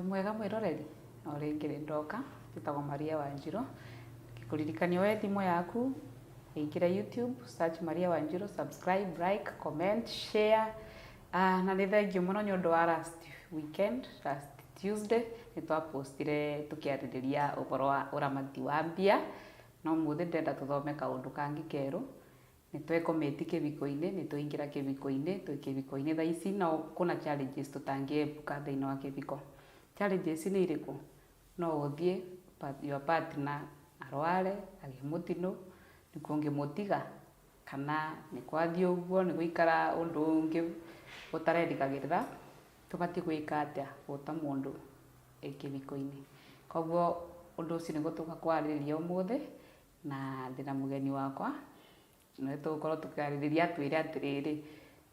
Mwega mwiroreri o ringi ndoka njitagwo Maria Wanjiru ngikuririkania we thimu yaku ingira YouTube search Maria Wanjiru, subscribe, like, comment, share. Na nĩ thengiũ mũno nĩ ũndũ wa last Tuesday nĩ twapostire tũkĩarĩrĩria ũhoro wa ũramati wa mbia, no mũthĩ ndenda tũthome kaũndũ kangĩ kerũ. Nĩ twekometi kĩhiko-ini, nĩ tũingĩra kĩhiko-ini, twĩ kĩhiko-ini thaa ici, no kuna challenges tũtangĩepuka thĩinĩ wa kĩhiko. Challenges nĩ irĩkũ? No ũthiĩ your partner arware, agĩe mũtino, nĩkuo ũngĩmũtiga, kana nĩ kwathiĩ ũguo, nĩ gũikara ũndũ ũngĩ ũtarerĩgagĩrĩra, tũbatiĩ gwĩka atĩa gũta mũndũ kĩhiko-ini. Koguo ũndũ ũcio nĩguo tũgakwarĩrĩria ũmũthĩ, na ndĩna mũgeni wakwa nĩ tũgũkorwo tũkĩarĩrĩria atwĩre atĩrĩrĩ,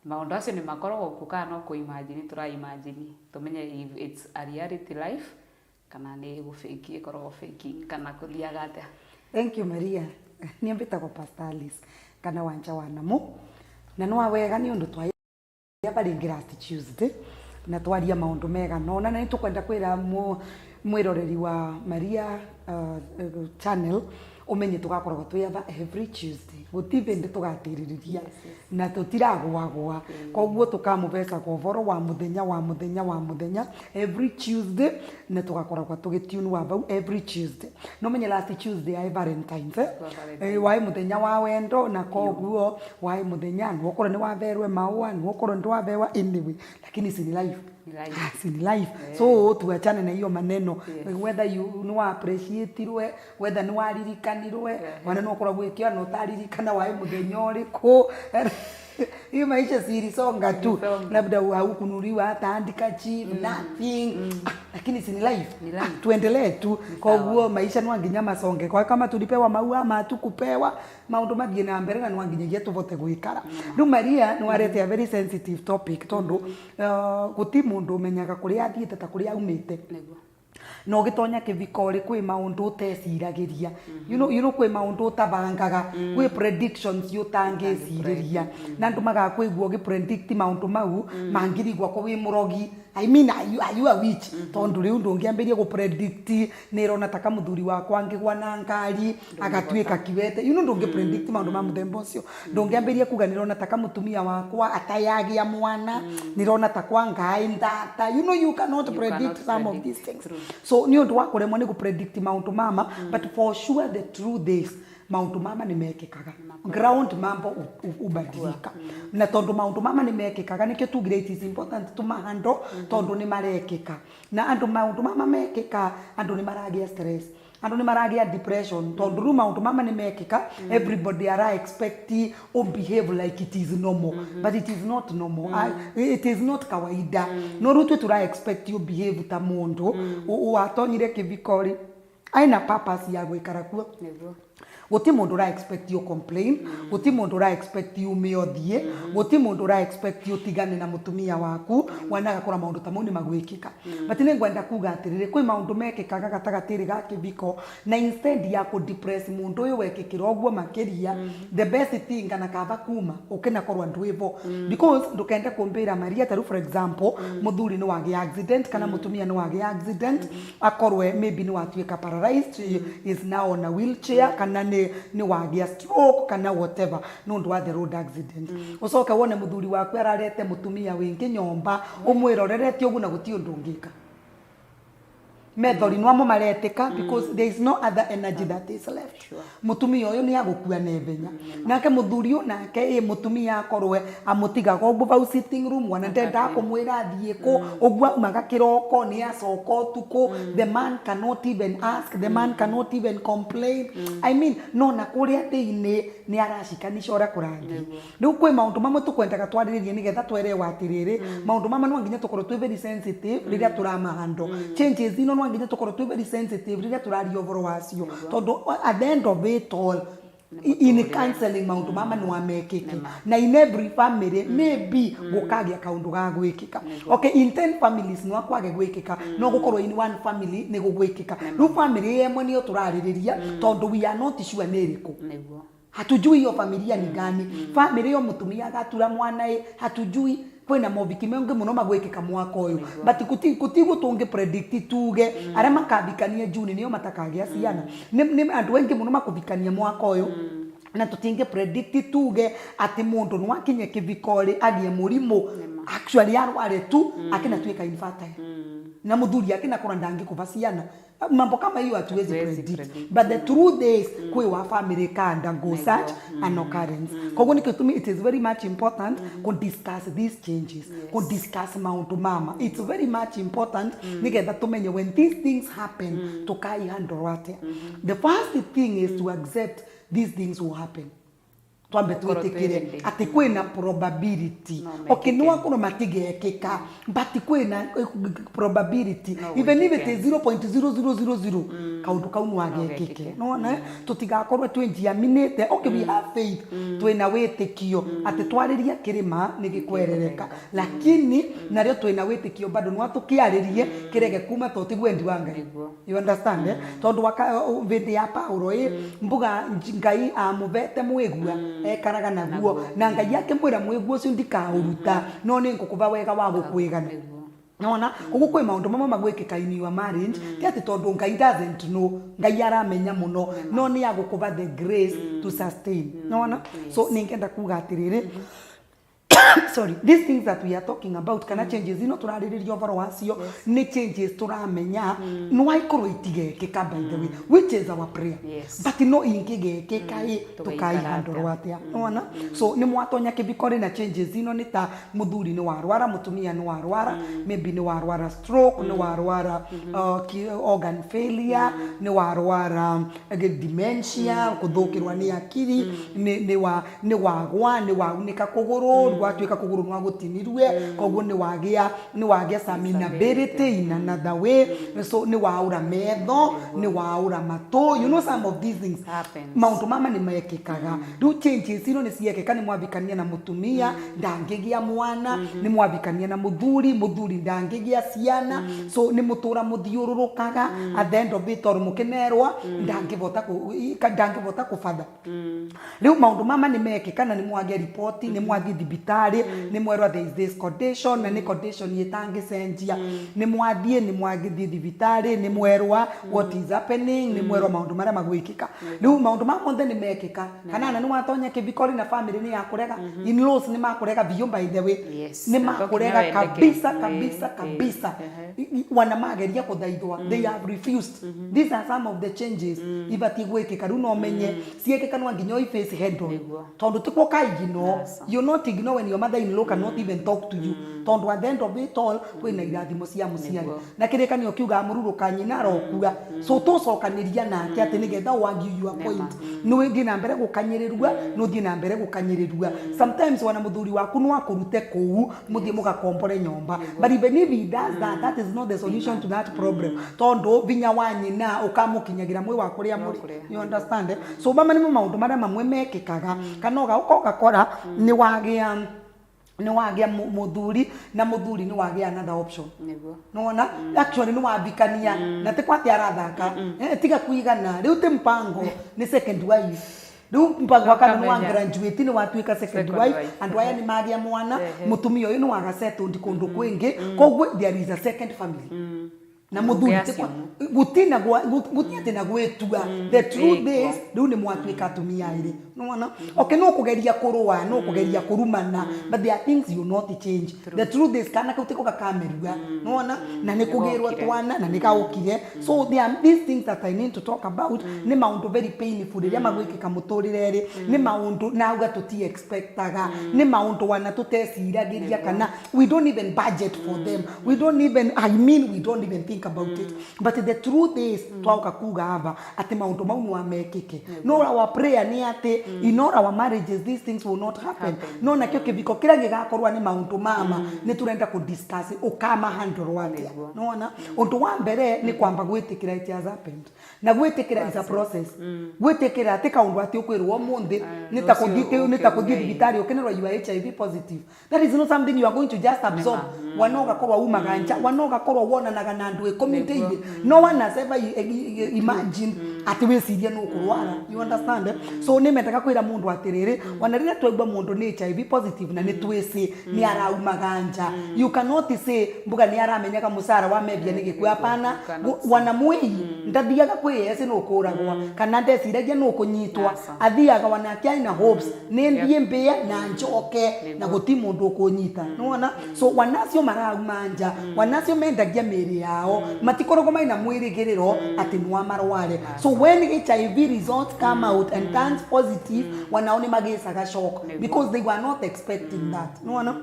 maũndũ acio nĩ makoragwo kuo kana no kũ-imagine tũra-imagine, tũmenye if it's a reality life kana nĩ gũ-fake ĩkoragwo faking kana kũthiaga atĩa. Thank you Maria. Niĩ mbĩtagwo Pastor Alice kana Wanja wa Namu, na nĩ wega nĩ ũndũ twaiaba rĩngĩ last Tuesday na twaria maũndũ mega nona, na nĩ tũkwenda kwĩra mwĩroreri wa Maria channel umenye tugakoragwo twĩaba every Tuesday, gũtirĩ hĩndĩ tũgatĩrĩrĩria na tũtiragwagwa. Koguo tũkamũbeca ũhoro wa mũthenya every Tuesday, na tugakoragwo tũgĩtune wa bau every Tuesday. No menye last Tuesday ya Valentine's waĩ mũthenya wa wendo, na koguo waĩ mũthenya nĩ ũkorwo nĩ waberwe maua, nĩ ũkorwo nĩ wabewa anyway, lakini si ni life. Ni life. So tuachane na hiyo maneno, whether you no appreciate rwe, whether no aririkanirwe, wana no korwo gwikio no taririkana wae muthenya uriko. Hiyo maisha sirisonga tu, labda haukunuliwa hata handkerchief, nothing. Lakini si ni life. Tuendelee tu. Kwa hiyo maisha ni wanginya masonge. Kwa kama tulipewa maua ama hatukupewa, maundu mathie na mbere na wanginyagia tuvote gwikara. Rĩu Maria no arete a very sensitive topic tondu guti mundu umenyaga kuria athiete ta kuria aumite. No gitonya kĩhiko ri kwĩ maundu uteciragiria, you know kwĩ maundu utabangaga, kwĩ predictions utangĩcirĩria, na andu magakwĩgua ũgĩpredict maundu mau mangirigwa ko wĩ murogi. I mean, are you a witch? Tondu riu ndũngĩambĩria gũpredict nĩ irona taka mũthuri wakwa angĩgwa na ngari agatuĩka kiwete. You know ndũngĩpredict maundu ma mũthemba ũcio. Ndũngĩambĩria kuga nĩ irona taka mũtumia wakwa atayagia mwana, nĩ irona takwa ngai ndata. You know you cannot predict some of these things. So nĩ ũndũ wa kũremwo nĩ gũpredict maundu mama, but for sure the truth is maundu mama nĩ mekĩkaga. Ground mambo ubadilika. Na tondu maundu mama nĩ mekĩkaga nĩkĩo tugire it is important tumahando tondu nĩ marekĩka. Na andu maundu mama mekĩka, andu nĩ maragia stress, andu nĩ maragia depression tondu rĩu maundu mama nĩ mekĩka, everybody are expecting to behave like it is normal, but it is not normal. It is not kawaida. No rĩu tura expect you behave ta mundu watonyire kĩhiko aina purpose ya gwĩkara kuo. Guti mundu ra expect you complain, guti mundu ra expect you meothie, guti mundu ra expect you tigane na mutumia waku, wanaga kora maundu ta moni magwikika. But nĩ ngwenda kuga atiriri kwĩ maundu mekĩkaga gatagatĩrĩ ga kĩhiko, na instead ya ku depress mundu uyu wekĩkĩra ũguo makĩria, the best thing kana kaba kuma ukena korwa ndwivo, because ndukende kumbira Maria taru for example muthuri nĩ wagi accident kana mutumia nĩ wagi accident, akorwe maybe nĩ watuĩka paralyzed, is now on a wheelchair kana ni wagia stroke kana whatever, no ndo wa the road accident. Ucoka wone muthuri waku ararete mutumia wingi nyomba, umwirorerete ugu na guti undu ngika. Methori nwamo mareteka because there is no other energy that is left. Mutumia uyu ni agukua nebenya. Nake muthuri nake mutumia akorwe amutiga go bau sitting room wana ndenda kumwira athie ko ogwa magakiroko ni acoko tuko. The man cannot even ask, the man cannot even complain. I mean no na kuria thiini ni arashikanisha ora kurangi. Riu kwi maundu mamwe tukwendaga twariririe nigetha twerewa atiriri, maundu mama no nginya tukorwo twi very sensitive riria turamahando. Changes ino nginya tukorwo twi very sensitive riria turaria ũhoro wacio, tondu at the end of it all in counseling maundu mama no amekĩke, na in every family maybe gukagia kaundu ga gwĩkĩka. Okay, in 10 families no akwage gwĩkĩka, no gukorwo in one family ni gugwĩkĩka. Rĩu family yemwe niyo turarĩrĩria tondu we are not sure nĩ ĩrĩkũ. Hatujui hiyo familia ni gani. Family yo mutumia gatura mwana hatujui kwena mobiki mengi muno magwikika mwaka uyu but kutigo tunge predict tuge aria makabikania June niyo matakagia ciana ni andu wengi muno makubikania mwaka uyu na tutinge predict tuge ati mundu nwakinye kivikori agie murimo actually arware tu akina tuika infertile na muthuri akina kora ndangi kuvaciana mambo kama hiyo hatuwezi predict but the truth is kwe wa family kanda go such an occurrence kogo nikitumi it is very much important to discuss these changes to discuss Maundu Mama. It's very much important nigetha tumenye when these things happen to kai handle what the first thing is to accept these things will happen. Twambe tuitikire ati kwina probability okay no akoro matigekeka but kwina probability even if it is 0.0000 kaundu kaunu agekeke no na tutigakorwe twenjiaminite okay we have faith twina witikio ati twariria kirima nigikwerereka lakini nario twina witikio bado no atukiaririe kirege kuma totigwendi wanga you understand tondu waka vindi ya Paulo mbuga ngai amuvete mwigua ekaraga naguo na ngai yake mwira mwiguo ucio ndikauruta no ni ngukuva wega wa gukwigana nona kuko kwe Maundu Mama magwikika in your marriage ati tondu ngai doesn't know ngai aramenya muno no ni agukuva the grace to sustain nona so ningenda kuga atiriri sorry these things that we are talking about kana changes ino turariririo varo wacio ni changes turamenya no aikoro itigekeka by the way which is our prayer but no ingigekeka tukai handle watia nona so ni mwatonya kivikore na changes ino ni ta muthuri ni warwara mutumia ni warwara maybe ni warwara stroke ni warwara organ failure ni warwara dementia kuthukirwa ni akiri ni wagwa ni waunika kuguru twika kuguru nwa gutinirwe koguo ni wagia some inability in another way so ni waura metho ni waura mato you know some of these things happen Maundu Mama ni mekikaga do changes ino ni ciekeka ni mwabikania na mutumia ndangigia mwana ni mwabikania na muthuri ndangigia ciana so ni mutura muthiururukaga at the end of it or mukenerwa ndangivota kufadha riu Maundu Mama ni mekikana ni mwagia report ni mwagia dibitari ni mwerwa there is this condition na ni condition yetange senjia ni mwathie ni mwagithi dibitari ni mwerwa what is happening ni mwerwa Maundu Maria magwikika riu Maundu Mama ni mekika kana ni watonya kivikori na family ni yakurega in-laws ni makurega biyo by the way ni makurega kabisa wana mageria kuthaithwa they have refused these are some of the changes ibati gwikika riu no menye ciekeka no nginyo face head on tondu tikwo kaigino you not ignore when your mother-in-law cannot even talk to you tondu at the end of it all kwina irathimo cia muciari na kirikanio kiuga mururuka nyina rokua so tucokaniria nake ati nigetha wangi your point no ngi na mbere gukanyirirwa no thi na mbere gukanyirirwa sometimes wana muthuri waku no akurute kou muthie mugakombore nyomba but even if he does that is not the solution to that problem tondu vinya wa nyina ukamukinyagira mwe wa kuria muri you understand so mama ni Maundu Maria mamwe mekikaga kana ugakora ni wagia muthuri na muthuri ni wagia another option nona actually ni wabikania na tekwati arathaka tiga kuigana riu te mpango ni second wife riu mpango wakana ni wa graduate ni watuika second wife andu aya ni magia mwana mutumia uyu ni wagaseto ndikundu kwingi koguo there is a second family na muthuri gutina gwetua the truth is riu ni mwatuika atumia iri nona okay no kugeria kurua no kugeria kurumana but there are things you not change the truth is kana kutiko kakamerua nona na nikugirwa twana na nikaukire so there are these things that I need to talk about ni Maundu very painful ria magwikika muturire ri ni Maundu na uga tuti expectaga ni Maundu wana tutesiragiria kana we don't even budget for them we don't even think about it but the truth is twauka kuga ava ati Maundu mau ni wamekike no our prayer ni ati in all our marriages these things will not happen no na kio kiviko kira gigakorwa ni Maundu Mama ni turenda ku discuss ukama handle watia no na undu wa mbere ni kwamba gwitikira it has happened na gwitikira is a process gwitikira ati kaundu ati ukwirwo munthi nitakuthie dibitari ukenerwa you are HIV positive that is not something you are going to just absorb wanoga korwa umaganja wanoga korwa wona na andu community no one has ever imagined ati weciria no kurwara, you understand? So nimetaka kwira mundu atiriri wana rira twegwa mundu ni HIV positive na ni twisi ni araumaganja, you cannot say mbuga ni aramenyaga musara wa mebia ni gikwa hapana, wana mwii ndathiaga kwiyese no kuragwa kana ndeciragia no kunyitwa athiaga wana kiai na hopes ni ndie mbia na njoke na guti mundu kunyita, nona? So wanacio maraumanja, wanacio mendagia miri yao matikorogo maina mwirigiriro ati nwa marware. So when HIV results come out and turns positive, wanaone magisaga shock because they were not expecting that, nona?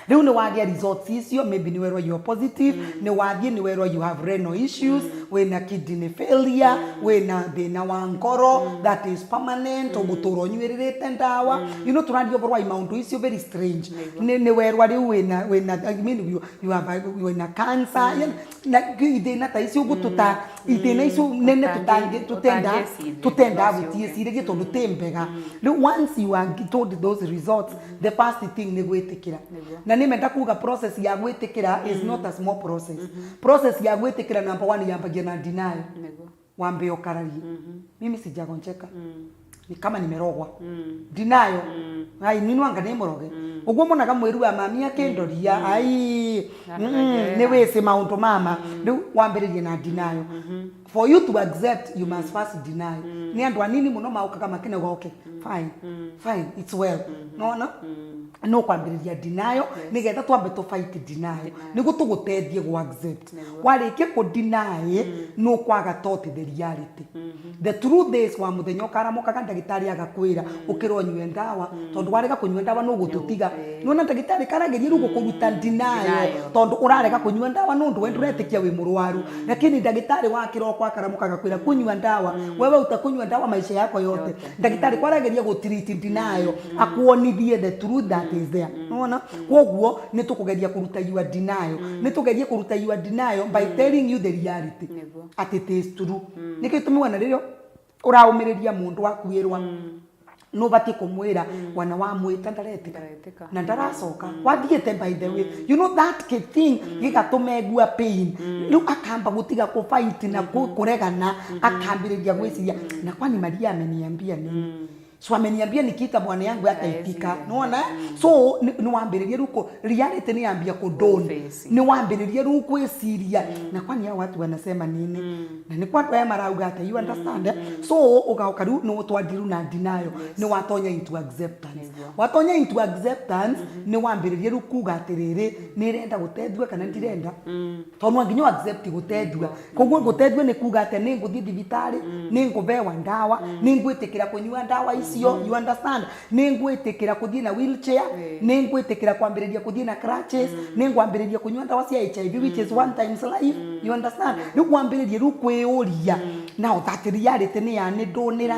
Riu ni wagia results isio, maybe ni werwa you are positive, ni wagia ni werwa you have renal issues, wena kidney failure, wena thina wa ngoro that is permanent, omuturo nyweririte ndawa, you know turandi oborwa maundu isio very strange. Ni werwa riu wena I mean you have wena cancer, na thina ta isio gututa thina isio nene tutenda gutie sirege tondu tembega. Once you are told those results, the first thing ni gwetikira. Na nimenda kuga process ya gwetikira is not a small process. Process ya gwetikira number 1 yambagia na denial. Wambe okarari. Mimi sijagoncheka. Ni kama nimerogwa. Denial. Ai nini wanga ni moroge. Ogwo monaga mweru ya mami akendoria ai ne wese maunto mama wambiririe na denial. For you to accept, you must first deny. Ni andu anini muno mauka kama kine goke. Fine, it's well. No kwambiriria denial, nigetha twambe to fight denial. Nigu tugutethie go accept. Warike ko deny no kwaga thought the reality. The truth is wa muthenyo karamuka ka ndagitari agakwira ukirwo nywe ndawa tondu wareka kunywa ndawa no gututiga. Nona ndagitari karageria rugo kuruta denial tondu urareka kunywa ndawa no ndu wendu retikia wi murwaru. Lakini ndagitari wakiro kwa karamuka agakwira kunywa ndawa wewe utakunywa ndawa maisha yako yote. Ndagitari kwarageria go treat denial akuonithie the truth that is there. Nona kwoguo ni tukugeria kuruta your denial. Ni tugeria kuruta your denial by telling you the reality. At it is true. Nikitumiwa na ririo uraumireria mundu wakwirwa no bati kumwira wana wa mwita ndaretika na ndaracoka wathiete by the way, you know that thing gigatumegua pain riu akamba gutiga ku fight na kuregana akambiriria gwiciria na kwani Maria ameniambia nini. So ameniambia nikiita bwana yangu ataitika. Unaona? So ni waambiririe ruko reality ni ambia kudon. Ni waambiririe ruko esiria. Na kwani hao watu wanasema nini? Na ni kwa wewe marauga ata, you understand? So ugaokaru no twadiru na denial. Ni watonya into acceptance. Watonya into acceptance ni waambiririe ruko gatiriri ni renda gutethua kana ndirenda. Tondu nginyo accept gutethua. Koguo gutethua ni kuga ate ni nguthi thibitari, ni ngubewa ndawa, ni ngwitikira kunyua ndawa you understand? Ningwetekera kuthie na wheelchair, ningwetekera kwambiriria kuthie na crutches, ningwambiriria kunywa ndawa cia HIV which is one times life, you understand? Nikwambiriria rukweuria now that reality ni ya ndonira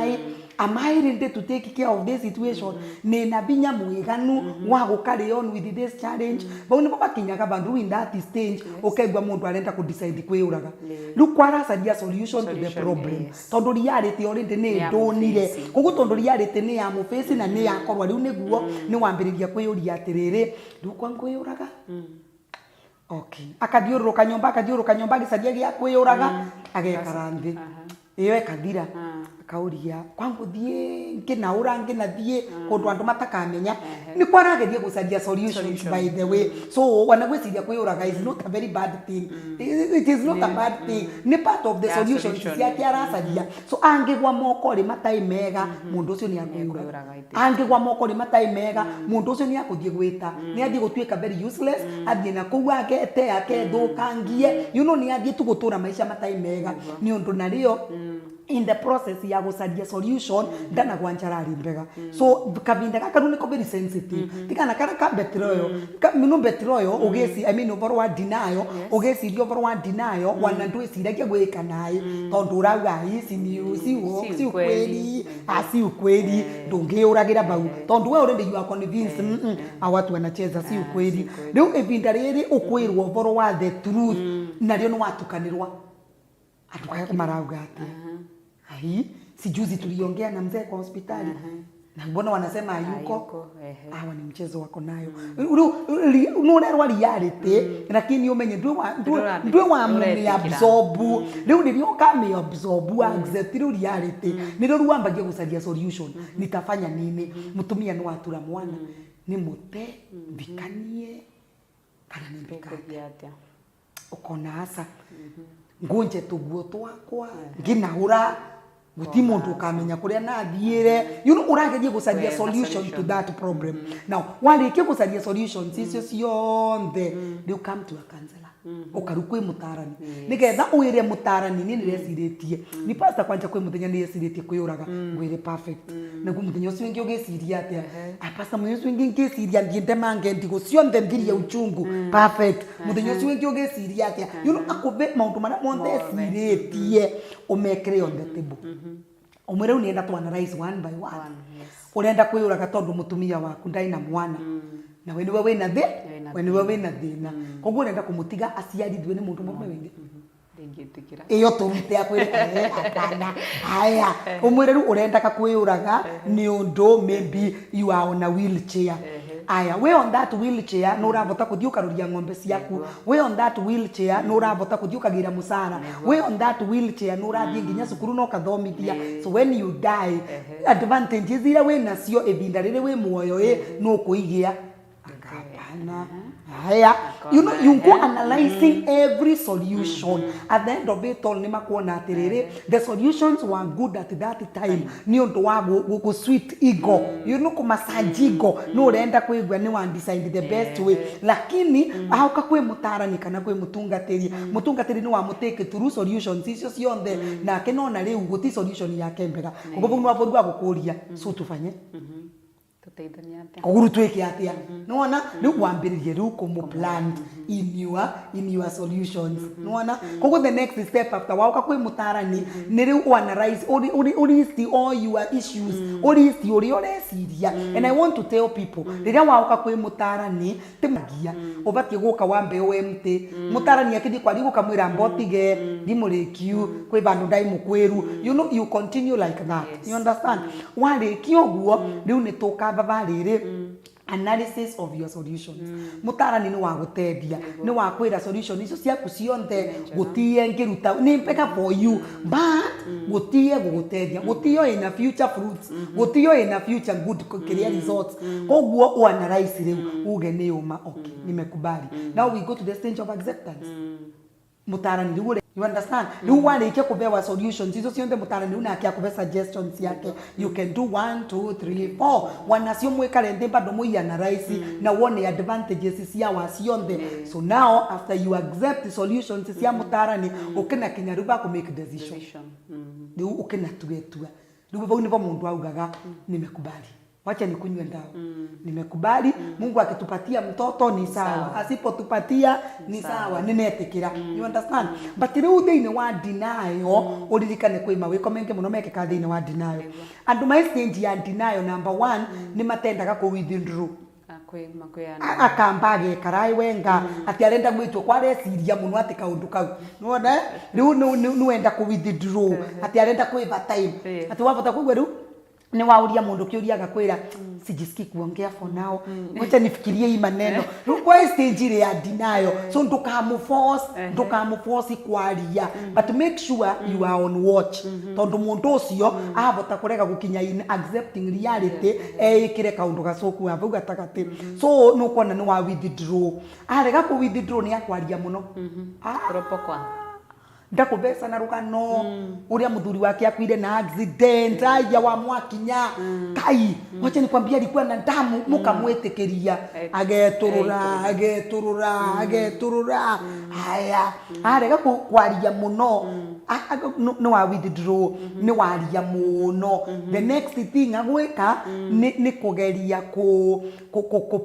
am I ready to take care of this situation? Nina binya mwiganu wa gukari on with this challenge. Bauni baba kinyaga bandu in that stage okegwa mundu arenda ku decide kweuraga. Rukwara sadia solution to the problem. Tondu reality already ni ndonire. Koguo tondu reality ni ya mu face na ni yakorwa riu niguo ni wambiriria kweuria atiriri rukwa nkweuraga. Okay. Akathiururuka nyomba gicaria gia kweyuraga agekara nthi. Iyo ekathira. Kauria kwangu thie nginaura nginathie kundu andu matakamenya ni kwarageria gucaria solutions by the way. So wanagwiciria kwiyuraga is not a very bad thing. It is not a bad thing. Ni part of the solution cia kiaracaria. So angigwa moko ri matai mega mundu ucio ni akwiyuraga. Angigwa moko ri matai mega mundu ucio ni akuthie gwita. Ni athie gutuika very useless, athie na kuwa akete thukangie. You know ni athie tu gutura maisha matai mega. Ni undu na rio in the process ya gucaria solution ndana gwanjarari mbega. So kabinda gakaru niko very sensitive. Tikana kara ka betroyo mino betroyo ogesi I mean over wa denial ogesi ri over wa denial wana ndo esiragia gweka naye tondu urauga isi ni si ukweli asi ukweli ndungiuragira bau tondu we already you are convinced awatu wanacheza si ukweli. Riu ebinda riri ukwirwo over wa the truth na rio no watukanirwa atukaya marauga ati. Hai, si juzi tuliongea na mzee kwa hospitali. Na mbona wanasema hayuko? Hawa ni mchezo wako nayo. Unaona reality lakini umenye ndwe wa mwe absorb. Leo ndio kama absorb accept reality. Ndio ruambagia gucaria solution. Nitafanya nini? Mutumia ni watura mwana. Ni mute bikanie kana ni bikania. Ukona asa. Ngonje tuguo twakwa nginahura guti mundu kamenya kuria nathiire uragerie gucaria solution to that problem. Now warikie gucaria solutions icio cionthe you come to a counselor ukaru kwi mutarani nigetha uire mutarani ni nireciritie ni pastor kwanja kwi muthenya ni reciritie kuyuraga ngwire perfect na ku muthenya ucio ngi ugiciria atia pastor muthenya ucio ngi ngiciria ndiende mange ndigo cionthe ndirie uchungu perfect muthenya ucio ngi ugiciria atia akube maundu mara monthe ciritie umekire on the table umwere unienda tu analyze one by one urenda kuyuraga tondu mutumia waku ndai na mwana na wewe wena thina koguo urenda kumutiga aciarithwe ni mundu mumwe wingi ndingitikira iyo turute akwire akana haya umwere urenda kuyuraga ni undu maybe you are on a wheelchair aya we on that wheelchair no urabota kuthii ukaruria ng'ombe ciaku we on that wheelchair no urabota kuthii ukagira musara we on that wheelchair no urathii nginya cukuru no kathomithia so when you die advantages ira we nacio ebinda rire we muoyo no kuigia akapana haya you go analyzing every solution at the end of it all nimakuona atiriri the solutions were good at that time ni undu wa go sweet ego ku massage ego no urenda kuigwa ni one decide the best way lakini auka kwe mutarani kana kwe mutungatiri ni wa muteke through solutions icio cionthe na kenona riu guti solution yake mbega kugo no avoru gukuria so tufanye koguru tweke atia nona ni kuambiririe ru ko plan in your solutions nona kogo the next step after wauka kwi mutarani ni ru analyze list all your issues list uri oreciria and I want to tell people riria wauka kwi mutarani timagia ubatie guka wambe OMT mutarani akidi kwa rigo kamwira mbotige ndimurikiu kwi bandu ndai mukweru you continue like that you understand wale kioguo riu ni tukamba barire analysis of your solutions mutarani ni wa gutedia ni wa kwira solution icio ciaku cionthe gutie ngiruta ni mpeka for you but gutie gutedia gutio in a future fruits gutio in a future good career results koguo analyze riu uge ni uma okay nimekubali now we go to the stage of acceptance mutarani riu you understand riu warikia kubewa solutions izo cionthe mutarani una akia kube suggestions yake you can do 1 2 3 4 wanacio mwekare ndemba ndo analyze na wone advantages cia wacionthe so now after you accept the solutions cia mutarani ukena kinya ruba ku make decision riu ukena tugetua riu bau nivo mundu augaga nimekubali wacha nikunywe ndawa nimekubali Mungu akitupatia mtoto ni sawa asipotupatia ni sawa ninetikira you understand but riu thiini wa denial uririkane kwi mawiko mengi muno mekeka thiini wa denial andu mai stage ya denial number 1 ni matendaga ku withdraw akambage karai wenga ati arenda gwitwo kwa reciria muno ati kaundu kau nuona riu nuenda ku withdraw ati arenda kuiva time ati wabota kuigwa riu ni wauria mundu kiuriaga kwira sijiski kuongea for now ngoja nifikirie hii maneno kwa stage ile ya denial so ndukamuforce kwaria but make sure you are on watch tondu mundu ucio abota kurega gukinya in accepting reality ikire kaundu gacoku avu gatagati so nukona ni wa withdraw arega ku withdraw ni akwaria muno propokwa ndakubesa na rugano uria muthuri wake akwire na accident aya wa mwakinya kai wacha nikwambia alikuwa na damu mukamwetikiria ageturura haya arega kwaria muno no wa withdraw ni waria muno the next thing agweka ni kugeria ku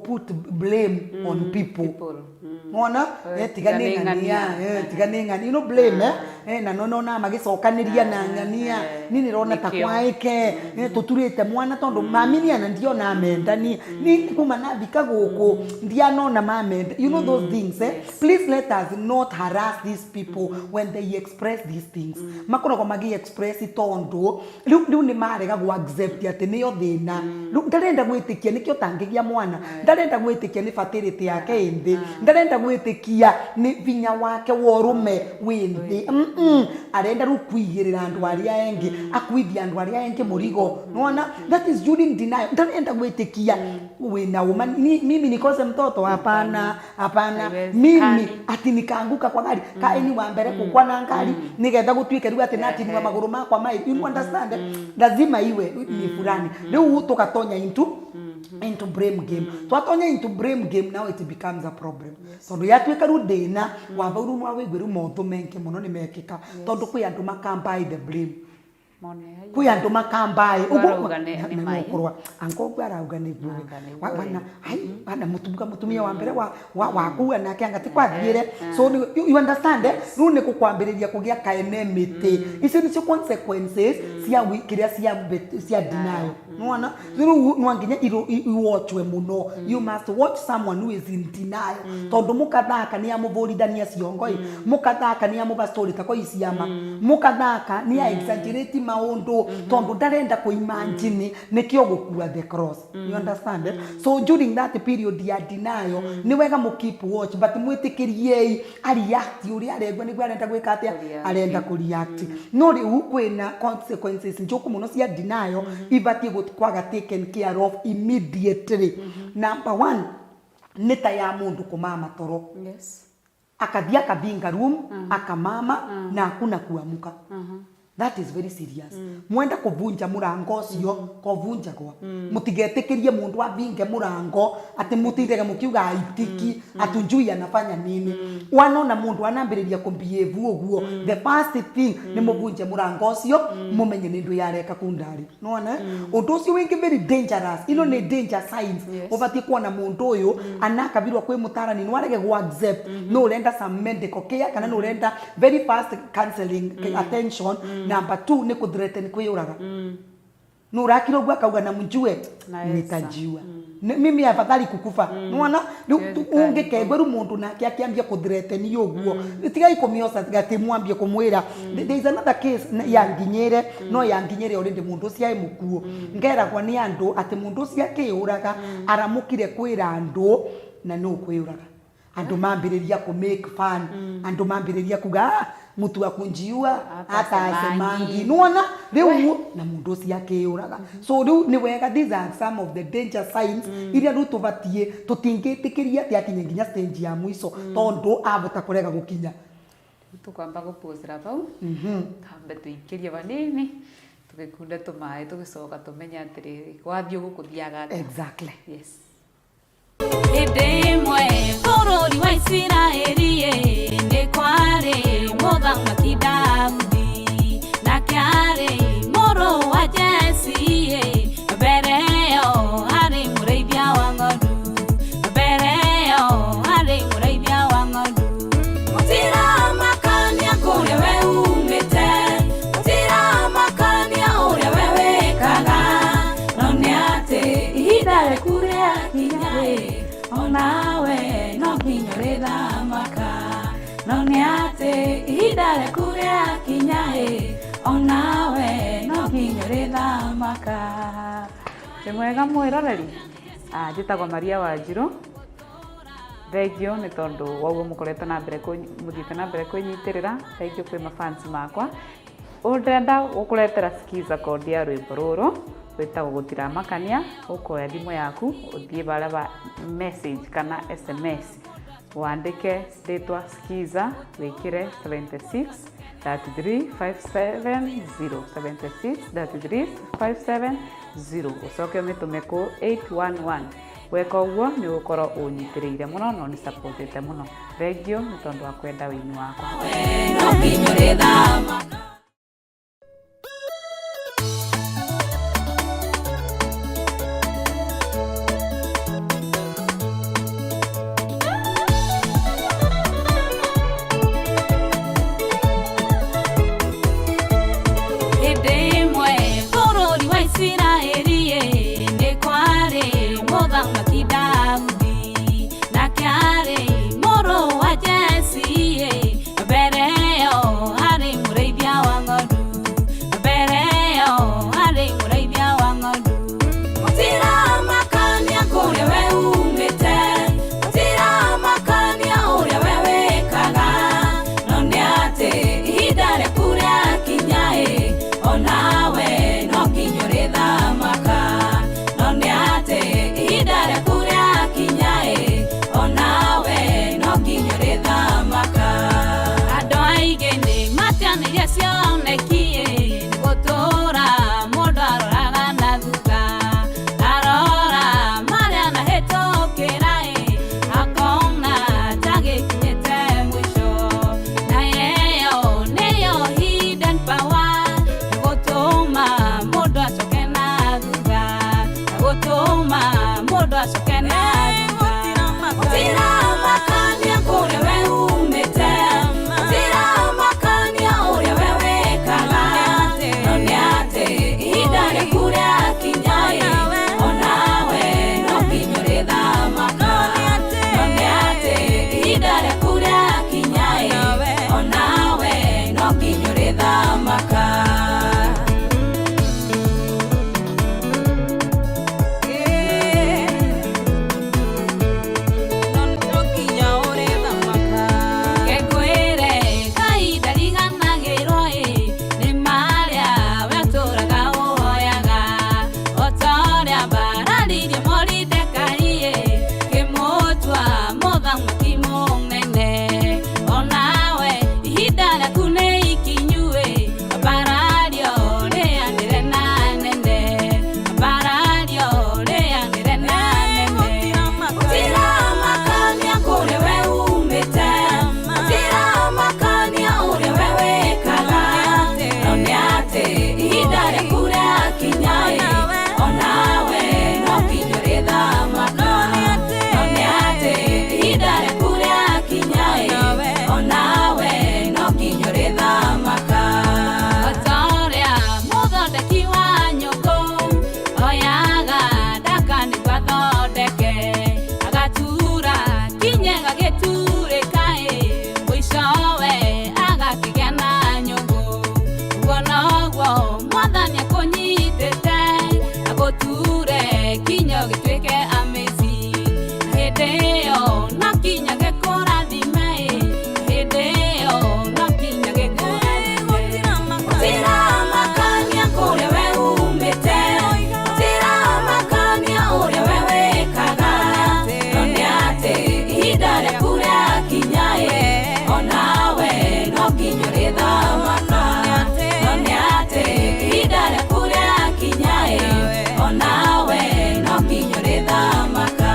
put blame on people Mona tigane ngania you know blame na nona magicokanĩria na ng'ania ni nĩrona ta kwaĩke tũturĩte mwana tondũ mamini ana ndio na amendani ni kuma na thika gũkũ ndianona mamenda you know those things please let us not harass these people when they express these things makoragwo magi express tondũ rĩu nĩ marega gũ accept atĩ nĩyo thĩna ndarenda gwĩtĩkia nĩkĩo tangĩgia mwana ndarenda gwĩtĩkia nĩ fertility yake ĩthĩ ndarenda gwĩtĩkia nĩ vinya wake worume wĩthĩ arenda rĩu kũigĩrĩra andũ arĩa engĩ akuithia andũ arĩa engĩ mũrigo unaona that is during denial ndarenda gwĩtĩkia wĩna uma mimi nikose mtoto hapana mimi ati nikaanguka kwa gari kaeni wa mbere kukwa na ngari nigetha gũtuĩke rĩu atĩ nati ni magũrũ makwa mai you understand lazima iwe ni fulani rĩu tukatonya into blame game twatonya into blame game now it becomes a problem tondu yatuĩka rĩu thĩna wamba rĩu wawĩigua rĩu maũndũ mengi mũno nĩ mekĩka tondu kwĩ andũ makambai the blame kwĩ andũ makambai ũguo anko arauga nĩguo wana mũtumia wa mbere wakua nake angati kwathiĩre so you understand rĩu nĩ gũkwambĩrĩria kũgĩa kaenemĩtĩ icio nĩcio consequences cia kĩrĩa cia denial nona rĩu no nginya iwatchwe mũno you must watch someone who is in denial tondu mukathaka ni amũbũrithania ciongo mukathaka ni amũba story ta kwa isiama mukathaka ni exaggerate maundu tondu ndarenda kuimagine nikio gukua the cross you understand so during that period ya denial ni wega mu keep watch but mwitikirie react uri aregwa ni arenda gwika atia arenda ku react no riu kwina consequences njoku muno cia denial ibati kwaga taken care of immediately number 1 nita ya mundu kumama toro akathia kavinga room akamama na hakuna kuamuka that is very serious mwenda kuvunja murango ucio kovunja kwa mutigetekerie mundu avinge murango ati mutirege mukiuga aitiki atunjui anafanya nini wanona mundu anambiriria kumbehave uguo the first thing ni muvunje murango ucio mumenye nindu yareka kundari nona undu ucio wingi very dangerous ino ni danger signs ubati kuona mundu uyu anakabirwa kwi mutarani no arege go accept no urenda some medical care kana no urenda very fast counseling attention number 2 ni kuthreaten kwiyuraga no urakira gwa kauga na mjue nitajiwa mimi afadhali kukufa nona ungekegweru mundu nake akiambia kuthreaten yoguo tigai kumiosa gati mwambie kumwira there is another case ya nginyere no ya nginyere already mundu cia mukuo ngera kwa ni andu ati mundu cia kiuraga aramukire kwira andu na no kwiyuraga andu mambiriria ku make fun andu mambiriria kuga mutu akunjiua hata asemangi nuona riu na mundu cia kiuraga so riu ni wega these are some of the danger signs iria ru tubatie tutingitikiria ati akinye nginya stage ya mwiso tondu abota kurega gukinya tukwamba gupozera bau kambe tuikirie banini tugikunda tumae tugicoka tumenya atiri wathio gukuthiaga exactly yes Edemwe bũrũri wa Isiraeli nĩ kwarĩ mũthamaki Daudi na kĩarĩ mũrũ wa Jesii mbere ĩyo harĩ mũrĩithia wa ng'ondu mbere ĩyo harĩ mũrĩithia wa ng'ondu mũtiramakania kũrĩa we umĩte mũtiramakania ũrĩa we wĩkaga no nĩ atĩ ihinda rĩaku rĩakinya onawe no nginya rĩthamaka no nĩ atĩ ihinda rĩaku rĩakinya onawe no nginya rĩthamaka mwega mwĩroreri njĩtagwo Maria Wanjiru thengio nĩ tondũ wauga mũkoretwo na mbere mũthiĩte na mbere kwĩnyitĩrĩra thengio kwĩ mafans makwa ũrenda gũkũretera skiza code ya rwĩmbo rũrũ wĩtagwo gũtiramakania ũkoya thimũ yaku ũthiĩ bara ba message kana SMS wandĩke rĩtwa skiza wĩkĩre 76 33 570 76 33 570 ũcoke ũmĩtũme kũ 811 weka ũguo nĩ ũgũkorwo ũnyitĩrĩire mũno no nĩ supportete mũno thengio nĩ tondũ wa kwenda wĩini wakwa no nginya rĩthamaka gĩtĩo gĩtuĩke amazing. Hĩndĩ ĩyo no nginya gĩkũrathime, hĩndĩ ĩyo no nginya gĩkũrathime. Gũtiramakania kũrĩa we umĩte, gũtiramakania ũrĩa we wĩkaga, no nĩ atĩ ihinda rĩaku rĩakinya, onawe no nginya ũrĩthamaka. No nĩ atĩ ihinda rĩaku rĩakinya, onawe no nginya ũrĩthamaka.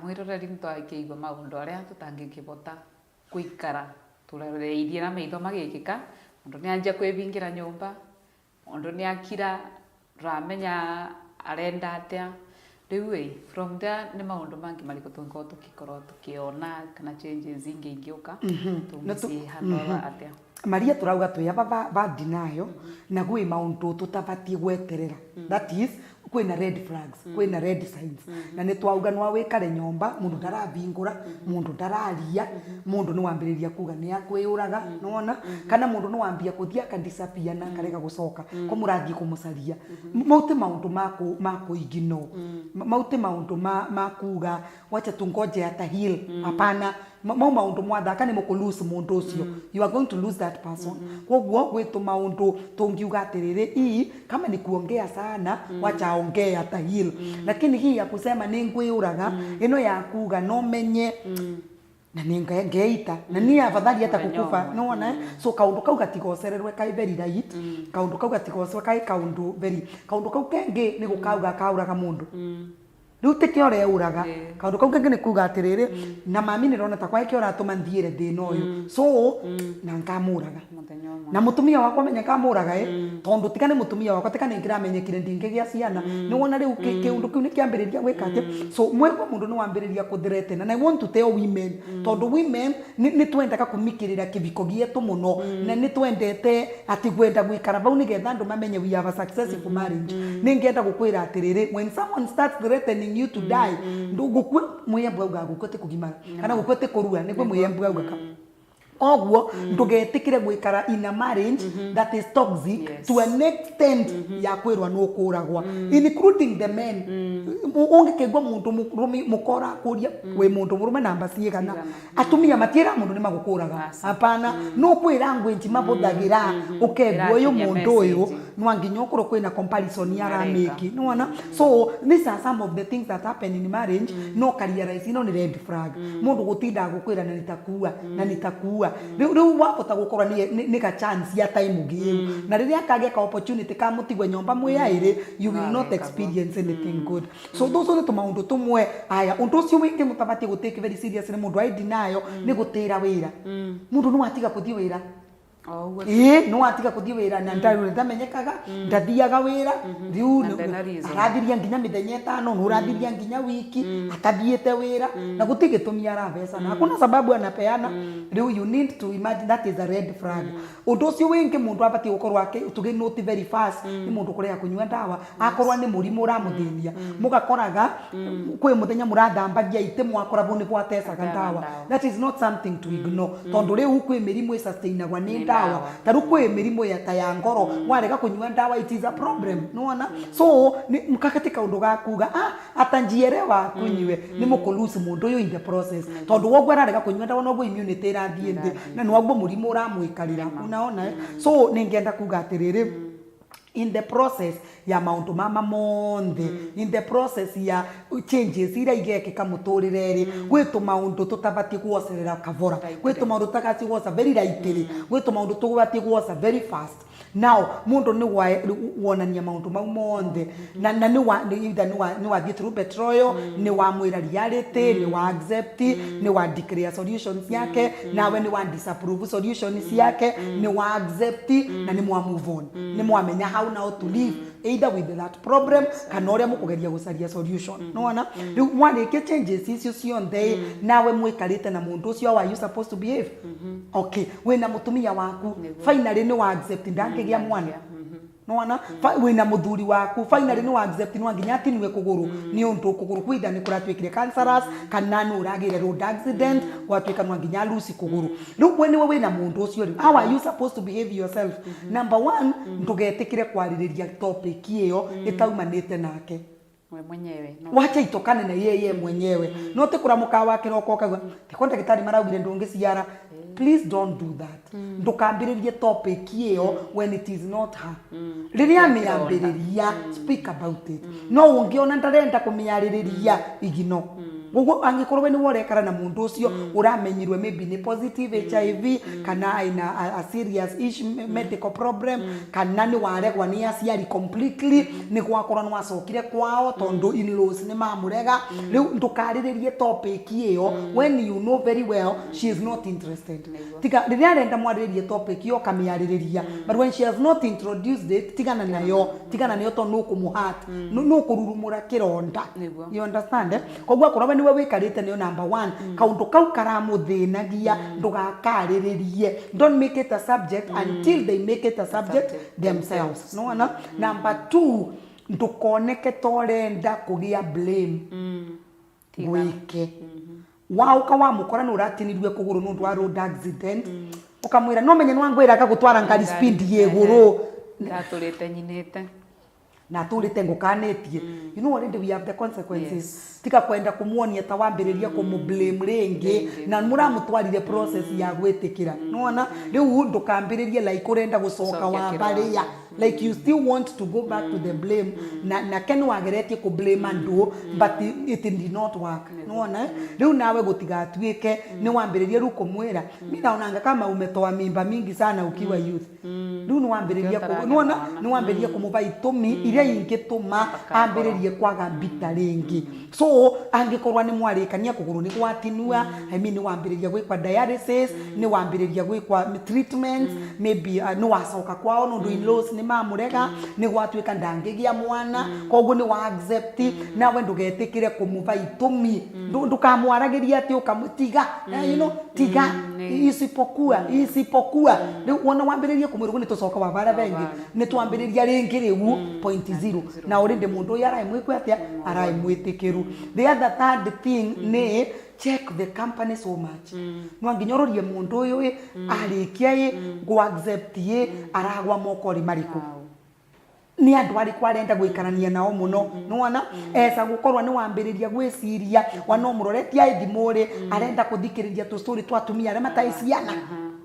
Mwiroreri nitwakiigua maundu aria tutangikivota kuikara turereirie na maitho magikika. Mundu nianjia kwibingira nyumba, mundu niakira ramenya arenda atia. Riu from there ni maundu mangi mariko tungikorwo tukiona kana changes ingĩũka tũngĩcihandle atia. Maria turauga twiyaba ba denial na gwi maundu tutabatie gweterera. That is kwina red flags, kwina red signs. Na ni twauga nwa wikare nyomba, mundu ndarabingura, mundu ndararia, mundu ni wambiriria kuga ni akwiyuraga, nona kana mundu ni wambia kuthia ka disappear na karega gucoka, ko murangi kumucaria. Maute maundu mako igino. Maute maundu makuga wacha tungoje hata heal. Hapana. Maundu mwathaka ni mukulose mundu ucio. You are going to lose that person. Kwoguo gwitu maundu tungiuga atiriri kama ni kuongea sana wacha ongea hata heal. Lakini hii ya kusema ni ngwiyuraga ino ya kuga no menye na ningeita na ni afadhali hata kukufa nona. So kaundu kau gatigocererwe kai very right, kaundu kau gatigocererwe kai kaundu kau kenge ni gukauga kauraga mundu. Riu tikio reuraga kaundu kau kenge ni kuga atiriri na mami ni rona ta kwa ikio ratuma nthiire thina uyu so na nkamuraga na mutumia wakwa menya kamuraga tondu tikane mutumia wakwa tikane ngiramenyekire ndingigia ciana ni wona riu kiundu kiu ni kiambiriria gwika atia. So mweko mundu ni wambiriria kuthreaten and I want to tell women tondu women ni twendaka kumikirira kiviko gietu muno na ni twendete ati gwenda gwikara bau ni getha andu mamenye we have a successful marriage. Ni ngenda gukwira atiriri when someone starts threatening you to die ndugukwe mwiyembu auga gukwete kugimara kana gukwete kurua nigwe mwiyembu auga ka ogwo ndugetikire gwikara in a marriage that is toxic to an extent ya kwirwa no kuragwa including the men. Ungikegwa mundu mukora kuria we mundu murume namba ciigana atumia matiera mundu ni magukuraga. Hapana, no kwira ngwenji mabuthagira ukegwa uyu mundu uyu nwanginya ukuru kwina comparison ya rameki nona. So these are some of the things that happen in marriage. No careerize no ni red flag. Mundu gutinda gukwira na nitakuwa riu wapota gukora ni ka chance ya time giu na riria kage ka opportunity ka mutigwe nyomba mwiyaire you will not experience anything good. So those are the maundu tumwe aya undu ucio wingi mutabati gutake very serious ni mundu ai denial ni gutira wira mundu no atiga kuthii wira no atiga kuthii wira na ndari ndamenyekaga ndathiaga wira riu arathiria nginya mithenya 5 no urathiria nginya wiki atathiete wira na gutigitumia arabeca na hakuna sababu anapeana riu you need to imagine that is a red flag undu ucio wingi mundu abati gukorwa ake tuge note very fast ni mundu kurea kunyua ndawa akorwa ni murimu uramuthinia mugakoraga kwi muthenya murathambagia ite mwakoragwo ni gwatecaga ndawa that is not something to ignore tondu riu kwi mirimu sustainagwa ni ndawa taru kwi mirimu ya ya ngoro warega kunyua ndawa it is a problem nuona so mukakati kaundu gakuga atanjierewa kunywe ni mukulusi mundu uyu in the process tondu wogwo ararega kunyua ndawa no immunity irathie thi na nwagwo murimu uramwikarira unaona so ningienda kuga atiriri in the process ya maundu mama monthe in the process ya changes ira igekika muturireri gwitu maundu tutabati guocerera kavora gwitu maundu takati guoca very lightly gwitu maundu tugubati guoca very fast now mundu ni wonania maundu mau monthe na ni wa thie through betrayal ni wa mwira reality ni wa accept ni wa declare solutions yake nawe ni wa disapprove solutions yake ni wa accept na ni mwa move on ni mwamenya how now to live either with that problem kana uria mukugeria gucaria solution nona riu mwarike changes icio cionthe nawe mwikarite na mundu ucio wa you supposed to behave okay wina mutumia waku finally ni wa accept ndangigia mwana nona wina muthuri waku finally ni wa accept ni wanginya atiniwe kuguru ni undu kuguru kwitha ni kuratwikire cancerous kana ni uragire road accident watwika nwanginya lusi kuguru riu we niwe wina mundu ucio riu how are you supposed to behave yourself number 1 ndugetikire kwaririria topic iyo itaumanite nake we mwenyewe wacha itokane na yeye mwenyewe no te kuramuka wake no kokaga tikonda gitari maraugire ndungiciara please don't do that ndukambiririe topic iyo when it is not her riria miambiriria speak about it no ungiona ndarenda kumiyaririria igino gugu angikorwo ni worekara na mundu ucio uramenyirwe maybe ni positive HIV kana ina a serious medical problem kana ni waregwa ni aciari completely ni gwakorwo ni wacokire kwao tondu in-laws ni mamurega riu ndukariririe topic iyo when you know very well she is not interested tiga riria arenda mwariririe topic iyo kamiyaririria but when she has not introduced it tigana nayo to no kumuhat no kururumura kironda you understand kogwa korwa niwe wikarite niyo number 1 kaundu kau karamuthinagia ndugakariririe don't make it a subject until they make it a subject themselves no na number 2 ndukoneke torenda kugia blame wike wao kawa mukora no ratinirwe kuguru nundu wa road accident ukamwira no menye nwangwira akagutwara ngari speed yeguru ndaturite nyinite na turite ngukanetie you know already we have the consequences tika kwenda kumuonia tawambiriria kumublame ringi na muramutwarire process ya gwitikira nona riu ndukambiririe like urenda gucoka wa baria like you still want to go back to the blame na kenu wageretie ku blame andu but it did not work nona riu nawe gutigatuike ni wambiririe ru kumwira mimi naonanga kama umetoa mimba mingi sana ukiwa youth riu ni wambiririe nona ni wambiririe kumuva itumi iria ingituma ambiririe kwaga mbita ringi so angikorwa ni mwarikania kuguru ni gwatinua I mean ni wambiriria gwikwa dialysis ni wambiriria gwikwa treatment maybe no wacoka kwao no in-laws ni mamurega ni gwatwika ndangigia mwana koguo ni wa accept nawe ndugetikire kumuva itumi ndukamwaragiria ati ukamutiga you know tiga isipokuwa riu wona wambiriria kumwirugo ni tucoka wa bara bengi ni twambiriria ringi riu 0.0 na urinde mundu yara mwikwe atia ara mwitikiru the other third thing ni check the company so much nwanginyororie mundu uyu arikia go accept aragwa mokori mariko ni andu ari kwarenda gwikarania nao muno nwana esa gukorwa ni wambiriria gwiciria wano muroretia ithimuri arenda kuthikiriria tu story twatumia aria mataiciana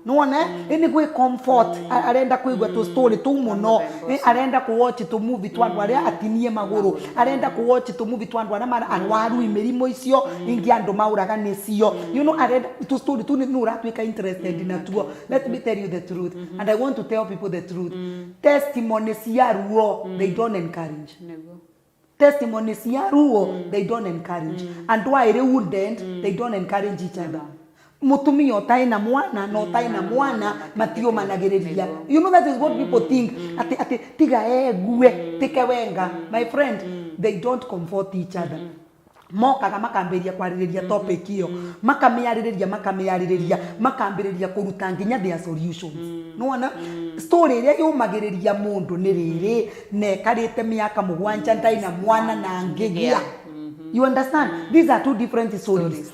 nwana ini gwi comfort arenda kuigwa tu story tu muno arenda ku watch tu movie tu andu aria atinie maguru arenda ku watch tu movie tu andu aria anwaru imirimo icio ingi andu mauraga nicio you know arenda tu story tu ni uratwika interested na tuo let me tell you the truth and I want to tell people the truth testimonies ya ruo they don't encourage testimonies ya ruo they don't encourage and why they wouldn't they don't encourage each other mutumia otaina mwana no taina mwana matio managereria. You know that is what people think. Ati tiga egue tike wenga. My friend, they don't comfort each other. Mokaga makamberia kwarireria topic iyo makamiaririria makambiriria kuruta nginya their solutions. Nona story iria yumagiriria mundu ni riri nekarite miaka 7 ndaina mwana na ngigia. You understand? These are two different stories.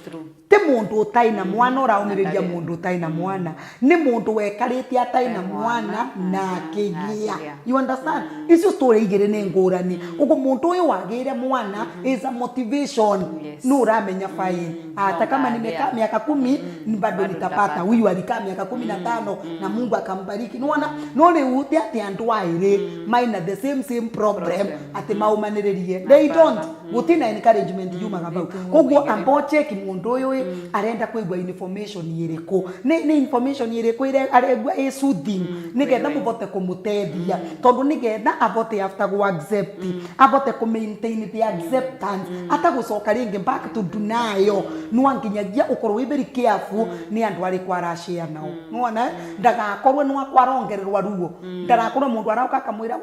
Te mundu utaina mwana uraumireria mundu utaina mwana ni mundu wekarite ataina mwana na kigia. You understand? Icio story igire ni ngurani. Ugo mundu uyu wagire mwana is a motivation. No uramenya fine. Hata kama nimekaa miaka 10 ni bado nitapata. Huyu alikaa miaka 15 na Mungu akambariki. Unaona? No le uti ati andu aire maina the same problem ati maumanirerie. They don't. Gutina encouragement yuma gabau. Koguo amboche kimundu uyu arenda kuigwa information yereko ni information yereko ire aregwa soothing nigetha mubote kumutethia tondu nigetha abote after go accept abote ku maintain the acceptance atagucoka ringi back to denial no anginyagia ukorwo very careful ni andu ari kwarashia nao nuona ndagakorwo no akwarongererwa ruo ndarakorwo mundu arauka kamwira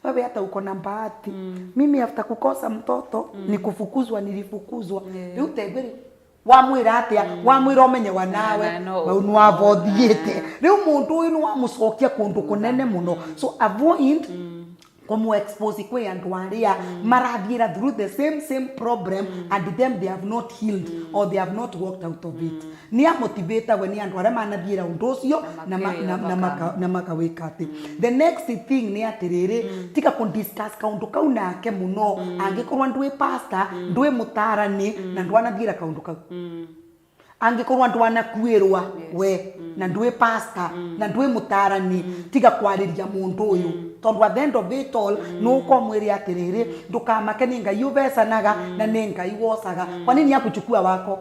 wewe hata uko na bahati mimi after kukosa mtoto ni kufukuzwa nilifukuzwa utegweri wamwira atia wamwira omenye wanawe baunu wabothiete riu mundu uyu wa mucokia kundu kunene muno so avoid como expose kwe andu aria marathiira through the same problem and them they have not healed or they have not walked out of it ni motivate we ni andu aria manathiira undu ucio na makawika ati the next thing ni atiriri tika ku discuss kaundu kau nake muno angikorwa ndwe pastor ndwe mutarani na ndwanathiira kaundu kau angikorwa ndwanakwirwa we na ndwe pastor na ndwe mutarani tiga kwariria mundu uyu tondu at the end of it all no komwiri atiriri ndukamake ninga yuvesanaga na ninga iwosaga kwa nini yakuchukua wako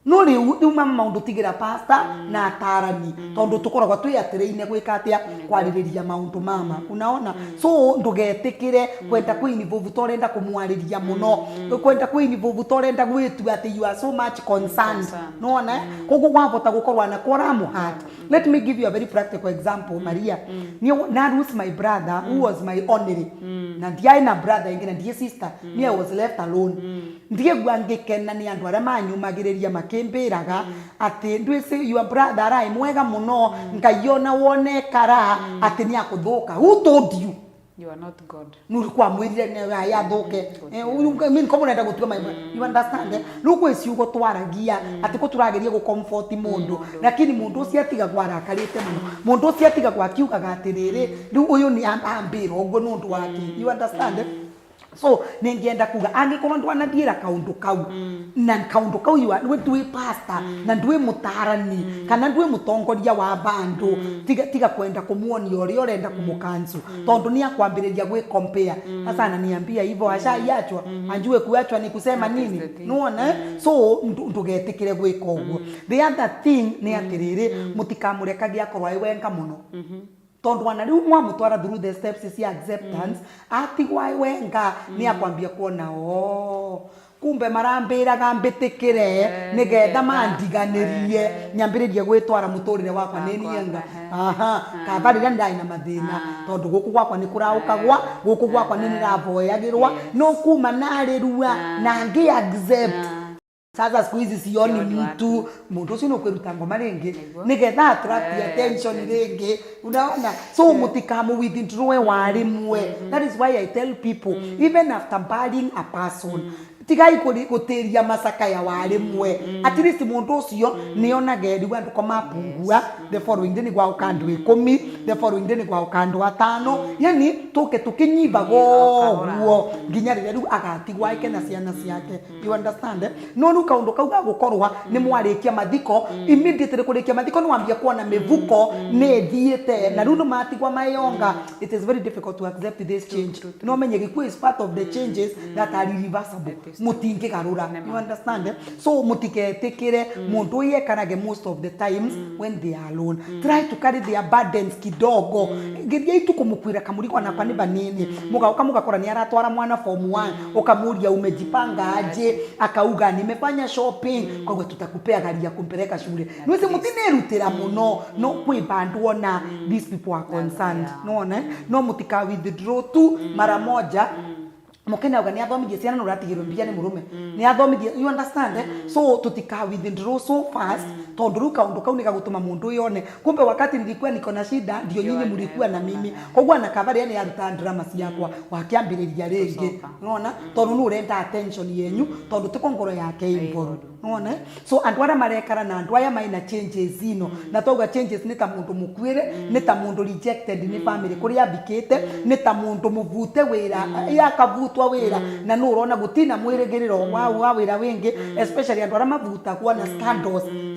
no riu maundu tigira pastor na atarani tondu tukoragwa twi atireine gwika atia kwaririria maundu mama unaona so ndugetikire kwenda kuinvolve torenda kumwariria muno kwenda kuinvolve torenda gwitu ati you are so much concerned no ona kogo wavota gukorwa na koramu heart. Let me give you a very practical example. Maria na lose my brother who was my only na ndiye na brother ingine ndiye sister I was left alone ndiye gwangikena ni andu aria manyumagiriria makemberaga ati ndwise your brother arai mwega muno ngaiona wone kara ati ni akuthuka. Who told you? You are not God. Nulikuwa mwirire ne ya thoke mimi komo nenda gutuka you understand nuko esiugo twaragia ati ko turageria go comfort mundu lakini mundu ucio atiga gwarakarite mundu ucio atiga gwakiuga gatiriri riu uyu ni ambiro ngo nundu wake you understand so ningienda kuga angikorwo ndwanathiira kaundu kau na kaundu kau ndwe pastor na ndwe mutarani kana ndwe mutongoria wa bandu tiga kwenda kumuonia uri urenda kumukanzu tondu ni akwambiriria gwe compare sasa ananiambia hivyo ashaiachwa anjue kuachwa ni kusema nini nuona so ndugetikire gwika uguo. The other thing ni atiriri mutikamurekagia akorwo wenga muno tondu wana riu mwamutwara through the steps cia acceptance atigwa wenga ni akwambia kuona kumbe marambiraga mbitikire nigetha mandiganirie nyambiririe gwitwara muturire wakwa ninienga kabarira ndai na mathina tondu guku gwakwa ni kuraukagwa guku gwakwa ni niravoyagirwa no kuma narirua na ngi accept. Sasa siku hizi sioni mtu ucio no kwiruta ngoma ringi nigetha attract attention ringi unaona so mutikamu withdraw warimwe. That is why I tell people even after burying a person tigai kuteria masaka ya warimwe at least mundu ucio niona gedi wandu komapungua the following day ni gwa ukandu 10 the following day ni gwa ukandu 5 yani tukinyiba go nginya riru agatigwa ike na ciana ciake you understand no nuka undu kauga gukorwa ni mwarikia mathiko immediately kurikia mathiko no ambia kuona mevuko ne thiete na runo matigwa mayonga. It is very difficult to accept this change no menye giku is part of the changes that are irreversible mutinge garura you understand so mutiketekere mundu yekanage most of the times when they are alone try to carry their burdens kidogo ngiria itu kumukwira kamuriko na pani banini mugakora ni aratwara mwana form 1 ukamuria umejipanga aje akauga nimefanya shopping kwa hivyo tutakupea gari ya kumpeleka shule nwese mutinerutira muno no kwi bandu ona these people are concerned no mutika withdraw tu mara moja mukenya ugani athomithie ciana nuratigirwo mbia ni murume ni athomithie you understand so tutika withdraw so fast tondu ru kaundu kau ni gagutuma mundu yone kumbe wakati nilikuwa niko na shida ndio nyinyi mlikuwa na mimi kogwa na kabari yani aruta drama ciakwa wakiambiriria ringi unaona tondu nu renda attention yenyu tondu tiko ngoro yake imboru unaona so andu ara marekara na andu aya maina changes ino na toga changes ni ta mundu mukwire ni ta mundu rejected ni family kuri abikite ni ta mundu muvute wira yakavutwa wira na nu urona gutina mwirigiriro wa wira wingi especially andu ara mavuta kwa na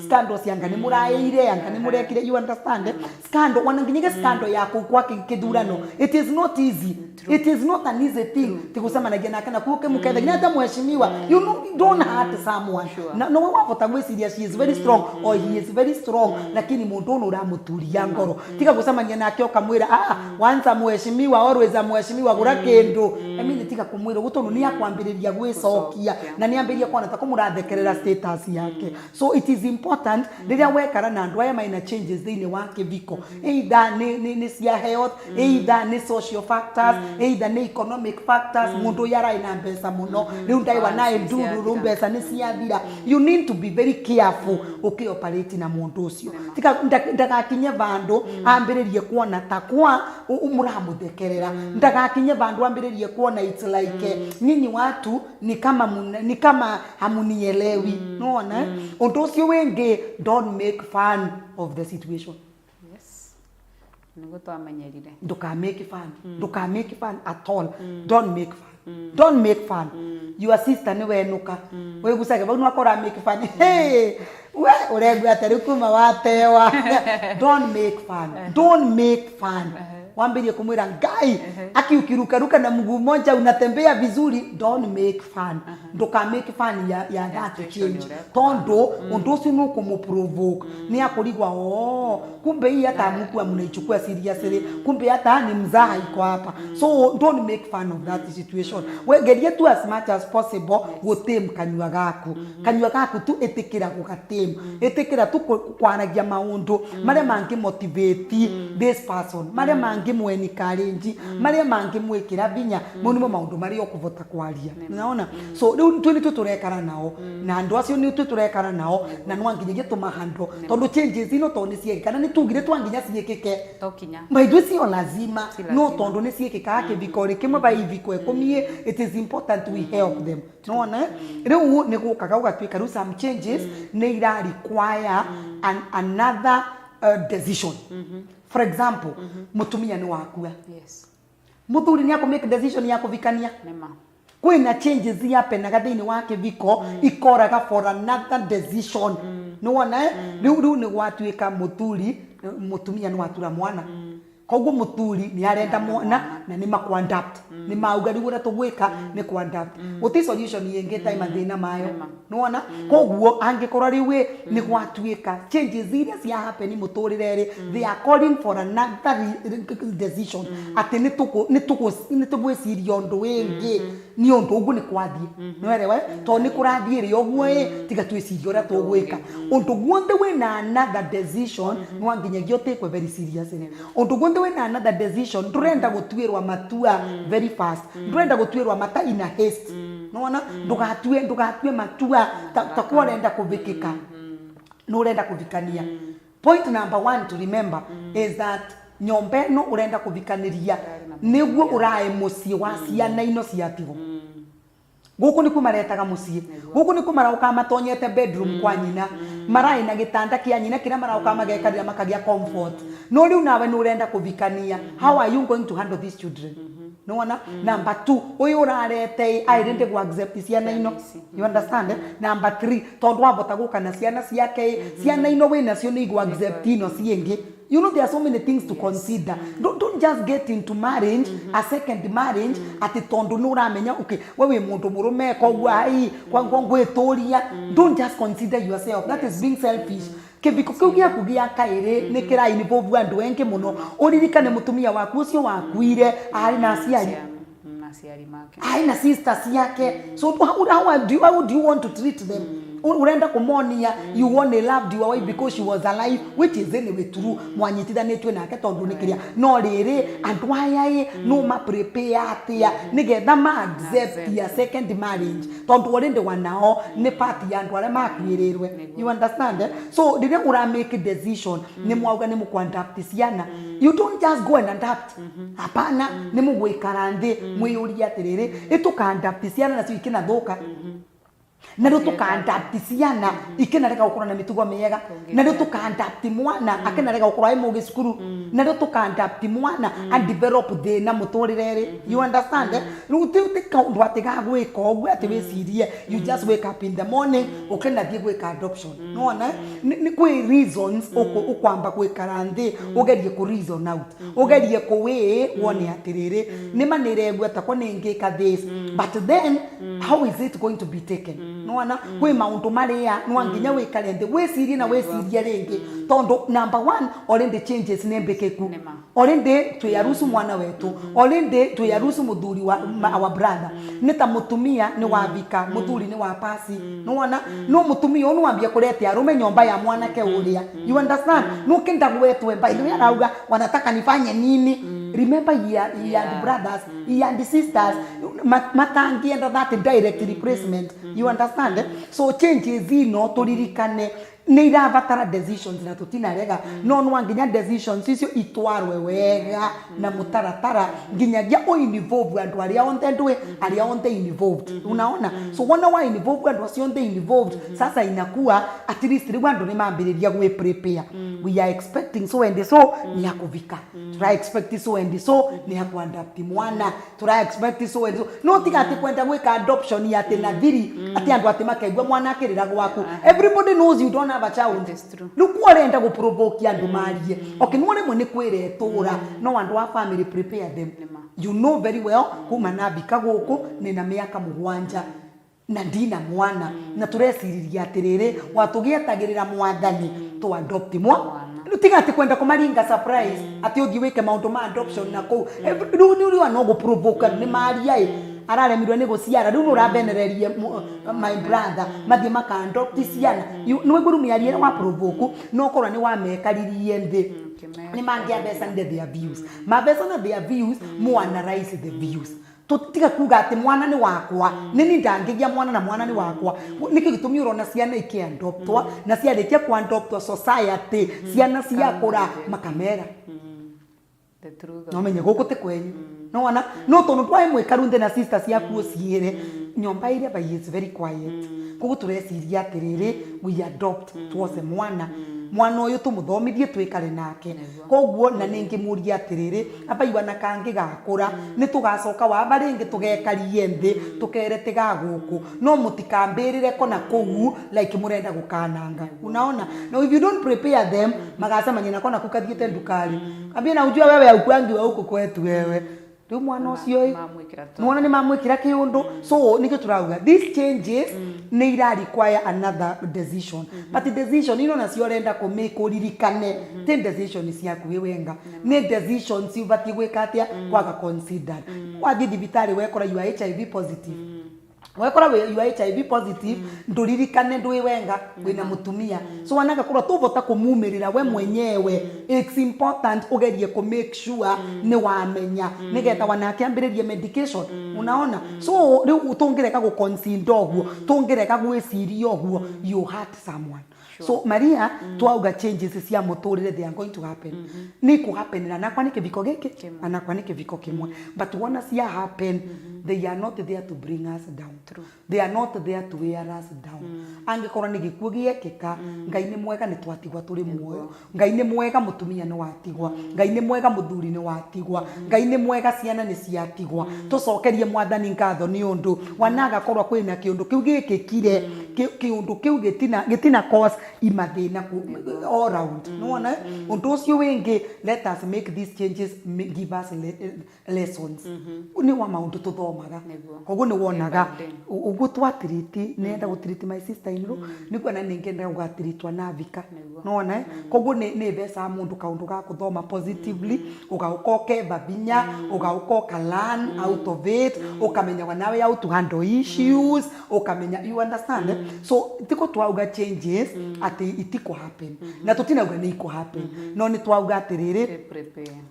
scandals yanga ni muraire yanga ni murekire you understand scandal wananginyige scandal yako kwa kidurano it is not easy it is not an easy thing tikusema na gena kana kuke mukethe gina hata mheshimiwa you don't hurt someone no wavota mwe serious she is very strong or he is very strong lakini mundu ono uramuturia ngoro tika kusema ngena akioka mwira once mheshimiwa always mheshimiwa gura kendo I mean tika kumwira gutono ni akwambiriria gwicokia na ni ambiria kwana takumurathekerera status yake so it is important riria wekara na andu aya maina changes thini wake viko either ni cia health either ni social factors either ni economic factors mundu yara ina mbesa muno riu ndai wanae nduru mbesa ni cia thira you need to be very careful operate na mundu ucio tika ndagakinye vandu ambiririe kuona takwa umuramuthekerera ndagakinye vandu ambiririe kuona it's like nyinyi watu ni kama hamunielewi unaona undu ucio wengi don't make fun of the situation yes niguo twamenyerire nduka make fun at all don't make fun your sister ni wenuka we gusage bau nwakora make fun hey we uregwa terikuma watewa don't make fun wambirie kumwira ngai akiukiruka na mguu mmoja unatembea vizuri don't make fun ndoka make fun ya that change tondo undosi no kumuprovoke ni akurigwa kumbe hii hata mkuu mnaichukua seriously kumbe hata ni mzaha iko hapa so don't make fun of that situation we gerie tu as much as possible gutem kanywa gaku tu etikira gugatem etikira tu kwanagia maundu mare mangi motivate this person mare mangi mweni karenji mare mangi mwekira binya munimo maundu mari okuvota kwaria unaona so riu tu ni tuturekara nao na andu acio ni tuturekara nao na nwanginye tumahando tondu changes ino tondu ciekana ni tugire twanginya ciekeke tokinya maidu cio lazima no tondu ni ciekeka kiviko kimwe ba iviko ekomie it is important we help them unaona riu ni gukaga ugatwika ru some changes ni ira require another decision for example mutumia ni wakua yes muthuri ni make decision ya kuvikania nema kwina changes yapenaga gathini wake viko ikoraga for another decision no wona riu ni gwatuika mutumia ni watura mwana koguo muthuri ni arenda mwana na ni makwadapt ni mauga rigura tugwika ni kwadapt uti solution yenge time thina mayo no wona koguo angikorwa riwe ni gwatuika changes iria cia happen muturirere they are calling for another decision ati ni tugwiciria undu wingi ni undu ugu ni kwathie no erewe to ni kurathie ri oguo tiga twiciria ura tugwika undu guothe wina another decision no anginyagio tekwe very serious undu guothe wina another decision ndurenda gutwirwa matua very fast ndurenda gutwirwa mata in a haste no wona ndugatue matua takuwa renda kuvikika no urenda kuvikania point number 1 to remember is that nyombe no urenda kuvikaniria niguo urae mucie wa ciana ino ciatigo guku ni kumaretaga mucie guku ni kumarauka matonyete bedroom kwa nyina marai na gitanda kia nyina kira marauka magekarira makagia comfort no riu nawe no urenda kuvikania how are you going to handle these children no wona number 2 uyu urarete I didn't go accept ciana ino you understand number 3 tondu wabota gukana ciana ciake ciana ino wina cio ni go accept ino ciengi you know there are so many things to consider don't just get into marriage a second marriage ati tondu no uramenya okay wewe mundu murume kogwa ai kwa ngwetoria don't just consider yourself that is being selfish kiviko kiu giaku gia kairi ni kira involve andu engi muno uririkane mutumia waku ucio wakuire ari na aciari ai na sisters yake. So how do you want to treat them? Urenda kumonia you want a loved your wife because she was alive, which is anyway true. Mwanyitithanitwe nake tondu nikiria no riri andu aya no ma prepare atia nigetha ma accept ya second marriage tondu orende wanao ni part ya andu aria makwirirwe. You understand? So rire ura make decision ni mwauga ni mukwandapt ciana, you don't just go and adapt. Hapana, ni mugwikara nthi mwiyuria atiriri itukandapt ciana nacio ikina thuka na ndo tukadapt ciana ikinarega gukura na mitugo miega, na ndo tukadapt mwana akinarega gukura mu gisukuru, na ndo tukadapt mwana and develop the na muturire. You understand? Ruti kaundu atiga gwika ogwe ati wicirie you just wake up in the morning ukenda thie gwika adoption. No na ni kwi reasons ukwamba gwikara nthi ugerie ku reason out, ugerie ku we wone atiriri ni maniregwa takwa ningika this, but then how is it going to be taken? No na kwi Maundu Maria no nginya wikare nthi wicirie na wicirie ringi tondu number 1 already changes nembekeku, already tuyarusu mwana wetu, already tuyarusu muthuri wa our brother nita mutumia ni wabika muthuri ni wa pasi. No na no mutumia onu wambia kurete arume nyomba ya mwanake uria. You understand? No kenda gwetwe by the way arauga wanataka nifanye nini? Remember ye and brothers, ye and sisters matangienda that direct replacement. You understand? So changes ino turirikane ni irabatara decisions na tutinarega no nwanginya decisions icio itwarwe wega na mutaratara nginyagia o involve andu aria onte ndwe aria onte involved. Unaona? So wana wa involve andu acio onte involved sasa inakuwa at least riwa andu ni mambiriria gwe prepare. We are expecting so and so ni yakuvika, try expect so and so ni yakuadapt mwana, try expect so and so no tigati kwenda gweka adoption ya tena thiri ati andu ati makaigwa mwana akirira gwaku. Everybody knows you don't have a child. Look orenda go provoke andu marie okay no remwe ni kwire tura no andu wa family prepare them. You know very well kuma nabika guku ni na miaka 7 na ndina mwana na tureciriria atiriri watugietagirira mwathani to adopt mwa tigati kwenda kumaringa surprise ati uthi wike maundu ma adoption na ko ni no go provoke ni maria araremirwe ni guciara riu urabenererie my brother mathie makandopt ciana no igurumia wa provoke no korwa ni wamekaririe nthi ni mangia besa ndi their views mabesa na their views mu analyze the views tutiga kuga ati mwana ni wakwa nini ndangigia mwana na mwana ni wakwa niki gitumi urona ciana ikiandoptwa na ciarĩkia kwandoptwa society ciana ciakura makamera the truth no menye guku te kwenyu no wana no tono twa imwe karunde na sisters ciaku ciire nyomba ile by is very quiet kugu tureciria atiriri we adopt tuose mwana uyu tumuthomithie twikare nake koguo na ningi muria atiriri abaiwa na kangi gakura ni tugacoka wa baringi tugekarie nthi tukerete gaguku no mutikambirire kona kogu like murenda gukananga. Unaona? Now if you don't prepare them magacema nyina kona kukathiete ndukari ambia na ujua wewe ukwangi wa huko kwetu wewe riu mwana ucio mwana ni mamwikira kiundu. So niki turauga these changes ni ira require another decision but the decision ino na cio renda ku make uririkane the decision ciaku wenga ni decision ci ubati gwika atia kwaga consider wathi thibitari wekora you are HIV positive wekora you are HIV positive nduririkane ndwi wenga wina mutumia so wanaka kura tuvota kumumirira we mwenyewe. It's important ugerie ku make sure ni wamenya nigetha wanake ambiririe medication. Unaona? So riu tungireka gu consider ogwo tungireka gwiciria ogwo you hurt someone. So Maria twauga changes cia muturire they are going to happen. Ni ku happen na kwa ni kiviko giki na kwa ni kiviko kimwe but wana cia happen they are not there to bring us down. They are not there to wear us down. Angikora ni gikuo giekika ngai ni mwega ni twatigwa turi muoyo ngai ni mwega mutumia ni watigwa ngai ni mwega muthuri ni watigwa ngai ni mwega ciana ni ciatigwa tucokerie mwathani ngatho ni undu wanaga korwa kwina kiundu kiu gikikire kiundu kiu gitina cause imathina all round nuona undu ucio wingi let us make these changes give us lessons ni wa maundu tuthomaga koguo ni wonaga ugu twatiriti nenda gutiriti my sister in law ni kuona ningenda gugatiritwa na vika nuona koguo ni besa mundu kaundu ga kuthoma positively ugaukoke babinya ugaukoka learn out of it ukamenya nawe how to handle issues ukamenya you understand so tiko twauga changes ati itiko happen na tutinauga ni iko happen no ni twauga atiriri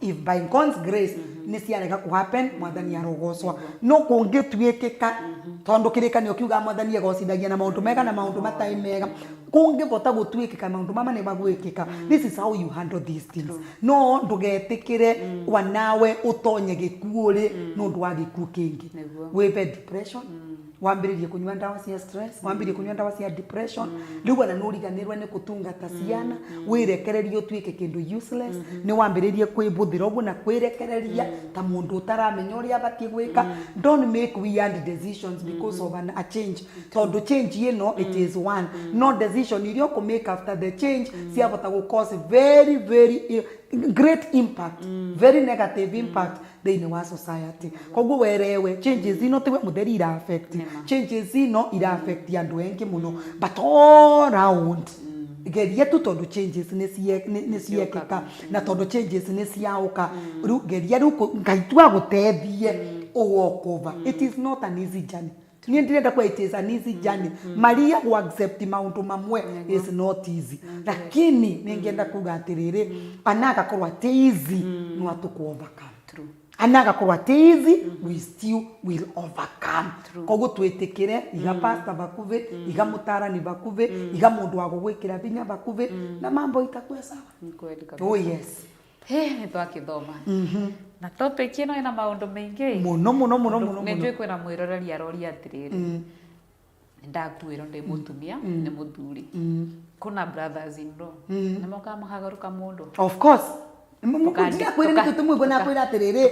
if by God's grace ni ciarega ku happen mwathani arogocwa no kungitwikika tondu kirikanio kiuga mwathani agocithagia na maundu mega na maundu matai mega kungivota gutwikika maundu mama ni magwikika this is how you handle these things no ndugetikire wanawe utonye gikuuri nundu wa gikuo kingi webe depression wambiririe kunywa ndawa cia stress wambiririe kunywa ndawa cia depression riu wana nuriganirwa ni kutungata ciana wirekererie utwike kindu useless ni wambiririe kwibuthira uguo na kwirekereria ta mundu utaramenya uria abatie gwika don't make weird decisions because of a change tondu change it is one no decision irio ku make after the change ciabota go cause very great impact very negative impact thini wa society koguo werewe changes ino tiwe mutheri ira affect changes ino ira affect andu engi muno but all round geria tu tondu changes ni ciekeka na tondu changes ni ciauka ru geria ru ngaitwa gutethie uwokova it is not an easy journey ni ndirenda kwa it is an easy journey Maria who accept maundu mamwe is not easy lakini ningeenda kuga atiriri anaga korwa easy no atuku overcome true anaga korwa easy we still will overcome koguo twitikire iga pastor bakuve iga mutarani bakuve iga mundu wa gugwikira binya bakuve na mambo itakuwa sawa oh yes ni twakithoma na topic ino ina maundu maingi muno nijue kwina mwiroreri aroria atiriri ndakwira ndi mutumia ni muthuri kuna brothers in law ni moka mahagaruka mundu of course mukutia kwira ni tutumwe bona kwira atiriri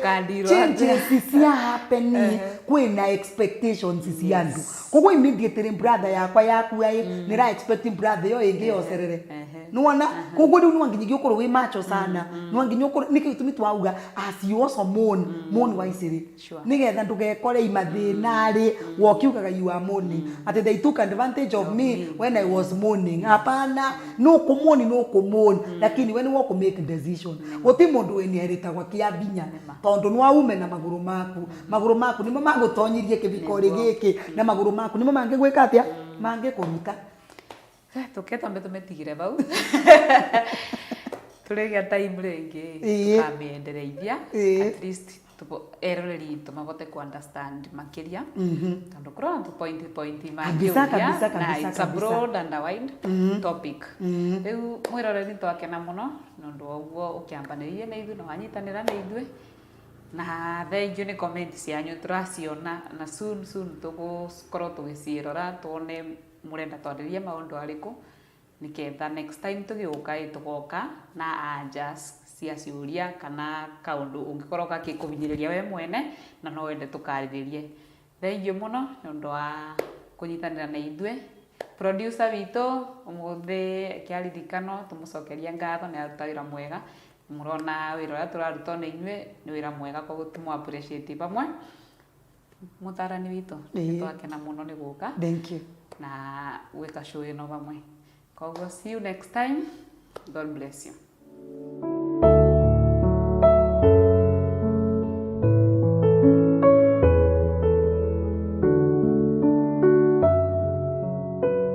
changes cia happening kwina expectations cia andu koguo immediately brother yakwa yaku ai nira expecting brother yo ingi yocerere nuona koguo riu nwanginyi giukuru wi macho sana nwanginyi ukuru nikitumi twauga as you also mourn waisiri nigetha ndugekore imathinari wokiugaga you are mourning ati they took advantage of me when I was mourning hapana no kumoni lakini when you make decision goti mundu eniheritagwa kia binya tondu nwa ume na maguru maku nimo magutonyirie kibikori giki na maguru maku nimo mangigwika atia mangikuruta tuketa mbe tumetigire bau turegia time ringi kamiendereithia at least eroreri tumabote ku understand makiria tondu kurona tu point mangiuria na it's a broad and a wide topic riu mwiroreri twakena muno nondu oguo ukiambanirie na ithu na wanyitanira na ithu na thank you ni comment cianyu turaciona na soon tugukorwo tugicirora tuone murenda twaririe maundu ariku niketha next time tugoka na anja cia ciuria kana kaundu ungikorwo gakikubinyiriria we mwene na no wende tukaririe thank you muno nondu wa kunyitanira na ithwe producer wito umuthi kiaririkano tumucokeria ngatho ni aruta wira mwega murona wira uria turaruta na inywe ni wira mwega koguo tumu appreciate pamwe mutarani wito twakena muno ni guka thank you na weka show ino pamwe koguo see you next time god bless you